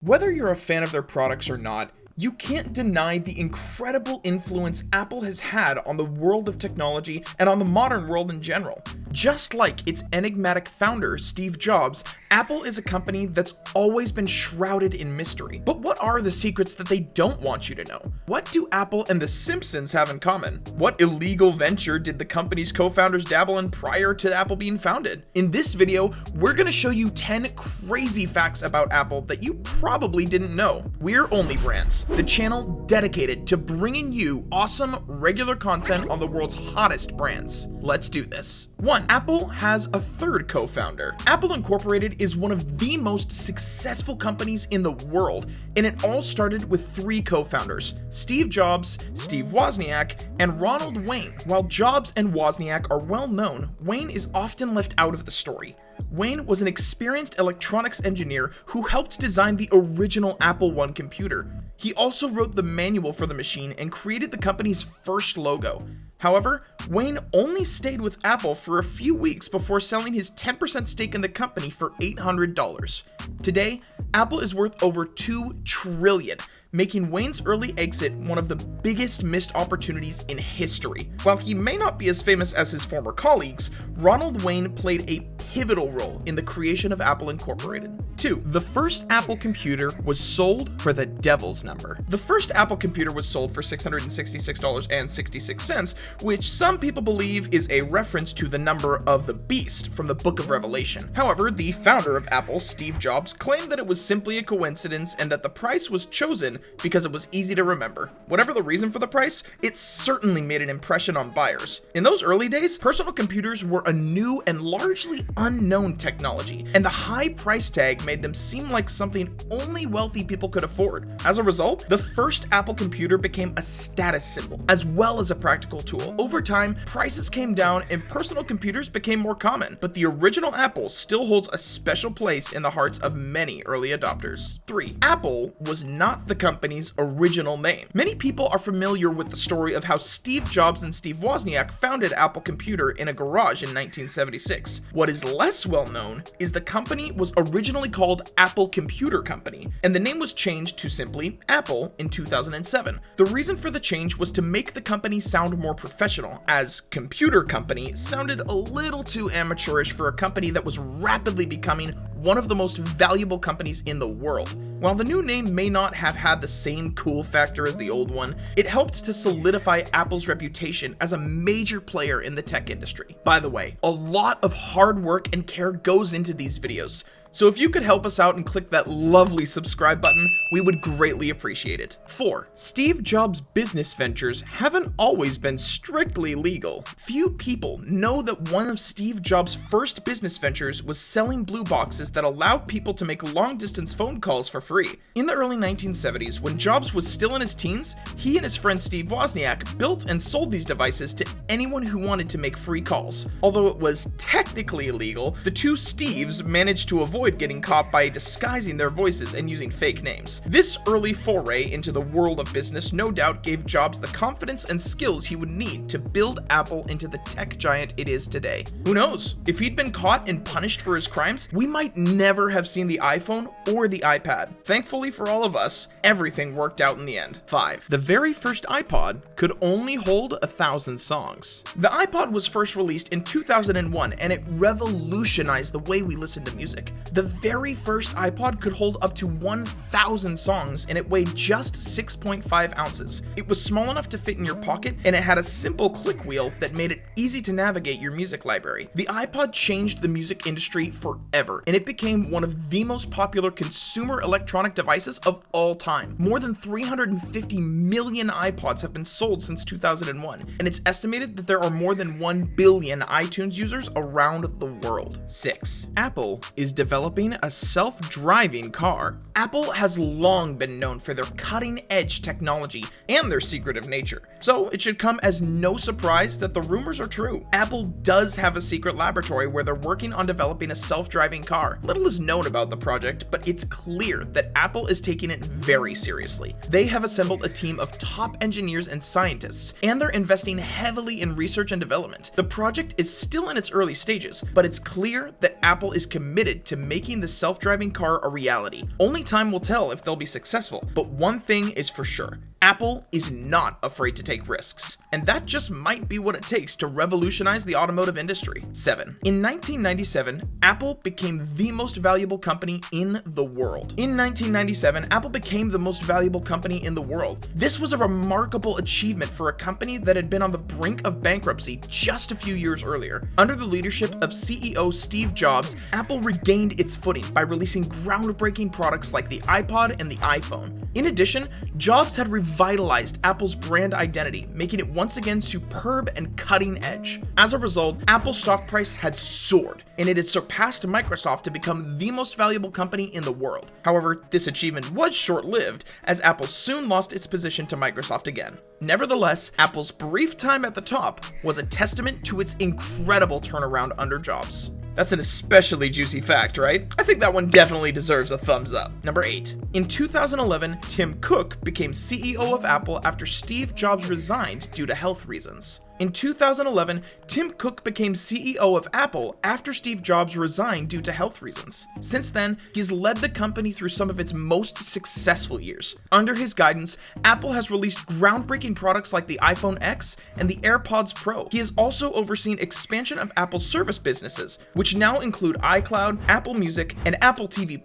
Whether you're a fan of their products or not, you can't deny the incredible influence Apple has had on the world of technology and on the modern world in general. Just like its enigmatic founder, Steve Jobs, Apple is a company that's always been shrouded in mystery. But what are the secrets that they don't want you to know? What do Apple and the Simpsons have in common? What illegal venture did the company's co-founders dabble in prior to Apple being founded? In this video, we're gonna show you 10 crazy facts about Apple that you probably didn't know. We're OnlyBrands, the channel dedicated to bringing you awesome, regular content on the world's hottest brands. Let's do this. 1. Apple has a third co-founder. Apple Incorporated is one of the most successful companies in the world, and it all started with 3 co-founders: Steve Jobs, Steve Wozniak, and Ronald Wayne. While Jobs and Wozniak are well known, Wayne is often left out of the story. Wayne was an experienced electronics engineer who helped design the original Apple I computer. He also wrote the manual for the machine and created the company's first logo. However, Wayne only stayed with Apple for a few weeks before selling his 10% stake in the company for $800. Today, Apple is worth over $2 trillion, making Wayne's early exit one of the biggest missed opportunities in history. While he may not be as famous as his former colleagues, Ronald Wayne played a pivotal role in the creation of Apple Incorporated. 2. The first Apple computer was sold for the devil's number. The first Apple computer was sold for $666.66, which some people believe is a reference to the number of the beast from the Book of Revelation. However, the founder of Apple, Steve Jobs, claimed that it was simply a coincidence and that the price was chosen because it was easy to remember. Whatever the reason for the price, it certainly made an impression on buyers. In those early days, personal computers were a new and largely unknown technology, and the high price tag made them seem like something only wealthy people could afford. As a result, the first Apple computer became a status symbol, as well as a practical tool. Over time, prices came down and personal computers became more common, but the original Apple still holds a special place in the hearts of many early adopters. 3. Apple was not the company's original name. Many people are familiar with the story of how Steve Jobs and Steve Wozniak founded Apple Computer in a garage in 1976. What is less well known is the company was originally called Apple Computer Company, and the name was changed to simply Apple in 2007. The reason for the change was to make the company sound more professional, as Computer Company sounded a little too amateurish for a company that was rapidly becoming one of the most valuable companies in the world. While the new name may not have had the same cool factor as the old one, it helped to solidify Apple's reputation as a major player in the tech industry. By the way, a lot of hard work and care goes into these videos, so if you could help us out and click that lovely subscribe button, we would greatly appreciate it. 4. Steve Jobs' business ventures haven't always been strictly legal. Few people know that one of Steve Jobs' first business ventures was selling blue boxes that allowed people to make long-distance phone calls for free. In the early 1970s, when Jobs was still in his teens, he and his friend Steve Wozniak built and sold these devices to anyone who wanted to make free calls. Although it was technically illegal, the two Steves managed to avoid getting caught by disguising their voices and using fake names. This early foray into the world of business no doubt gave Jobs the confidence and skills he would need to build Apple into the tech giant it is today. Who knows? If he'd been caught and punished for his crimes, we might never have seen the iPhone or the iPad. Thankfully for all of us, everything worked out in the end. 5. The very first iPod could only hold 1,000 songs. The iPod was first released in 2001, and it revolutionized the way we listen to music. The very first iPod could hold up to 1,000 songs, and it weighed just 6.5 ounces. It was small enough to fit in your pocket, and it had a simple click wheel that made it easy to navigate your music library. The iPod changed the music industry forever, and it became one of the most popular consumer electronic devices of all time. More than 350 million iPods have been sold since 2001, and it's estimated that there are more than 1 billion iTunes users around the world. 6. Apple is developing a self-driving car. Apple has long been known for their cutting-edge technology and their secretive nature, so it should come as no surprise that the rumors are true. Apple does have a secret laboratory where they're working on developing a self-driving car. Little is known about the project, but it's clear that Apple is taking it very seriously. They have assembled a team of top engineers and scientists, and they're investing heavily in research and development. The project is still in its early stages, but it's clear that Apple is committed to making the self-driving car a reality. Only time will tell if they'll be successful, but one thing is for sure. Apple is not afraid to take risks, and that just might be what it takes to revolutionize the automotive industry. 7. In 1997, Apple became the most valuable company in the world. In 1997, Apple became the most valuable company in the world. This was a remarkable achievement for a company that had been on the brink of bankruptcy just a few years earlier. Under the leadership of CEO Steve Jobs, Apple regained its footing by releasing groundbreaking products like the iPod and the iPhone. In addition, Jobs had revitalized Apple's brand identity, making it once again superb and cutting edge. As a result, Apple's stock price had soared, and it had surpassed Microsoft to become the most valuable company in the world. However, this achievement was short-lived, as Apple soon lost its position to Microsoft again. Nevertheless, Apple's brief time at the top was a testament to its incredible turnaround under Jobs. That's an especially juicy fact, right? I think that one definitely deserves a thumbs up. Number 8. In 2011, Tim Cook became CEO of Apple after Steve Jobs resigned due to health reasons. In 2011, Tim Cook became CEO of Apple after Steve Jobs resigned due to health reasons. Since then, he's led the company through some of its most successful years. Under his guidance, Apple has released groundbreaking products like the iPhone X and the AirPods Pro. He has also overseen expansion of Apple's service businesses, which now include iCloud, Apple Music, and Apple TV+.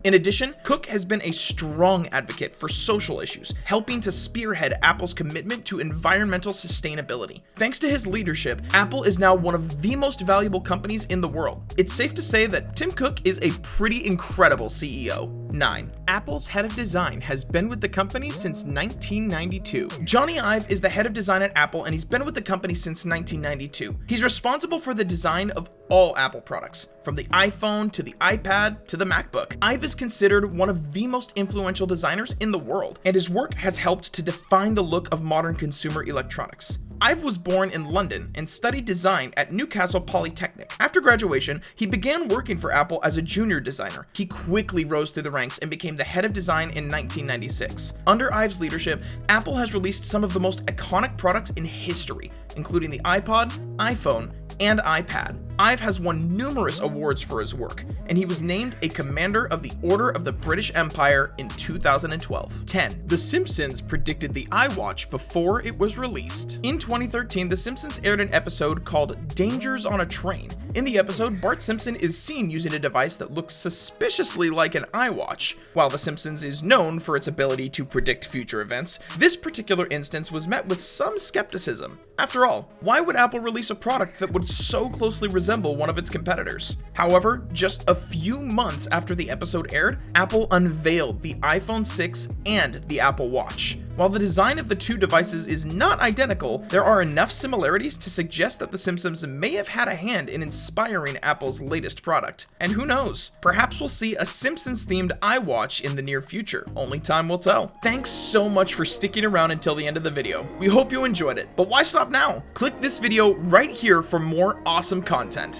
In addition, Cook has been a strong advocate for social issues, helping to spearhead Apple's commitment to environmental sustainability. Thanks to his leadership, Apple is now one of the most valuable companies in the world. It's safe to say that Tim Cook is a pretty incredible CEO. 9. Apple's head of design has been with the company since 1992. Johnny Ive is the head of design at Apple, and he's been with the company since 1992. He's responsible for the design of all Apple products, from the iPhone to the iPad to the MacBook. Ive is considered one of the most influential designers in the world, and his work has helped to define the look of modern consumer electronics. Ive was born in London and studied design at Newcastle Polytechnic. After graduation, he began working for Apple as a junior designer. He quickly rose through the ranks and became the head of design in 1996. Under Ive's leadership, Apple has released some of the most iconic products in history, including the iPod, iPhone, and iPad. Ive has won numerous awards for his work, and he was named a Commander of the Order of the British Empire in 2012. 10. The Simpsons predicted the iWatch before it was released. In 2013, The Simpsons aired an episode called Dangers on a Train. In the episode, Bart Simpson is seen using a device that looks suspiciously like an iWatch. While The Simpsons is known for its ability to predict future events, this particular instance was met with some skepticism. After all, why would Apple release a product that would so closely resemble one of its competitors? However, just a few months after the episode aired, Apple unveiled the iPhone 6 and the Apple Watch. While the design of the two devices is not identical, there are enough similarities to suggest that The Simpsons may have had a hand in inspiring Apple's latest product. And who knows, perhaps we'll see a Simpsons-themed iWatch in the near future. Only time will tell. Thanks so much for sticking around until the end of the video. We hope you enjoyed it, but why stop now? Click this video right here for more awesome content.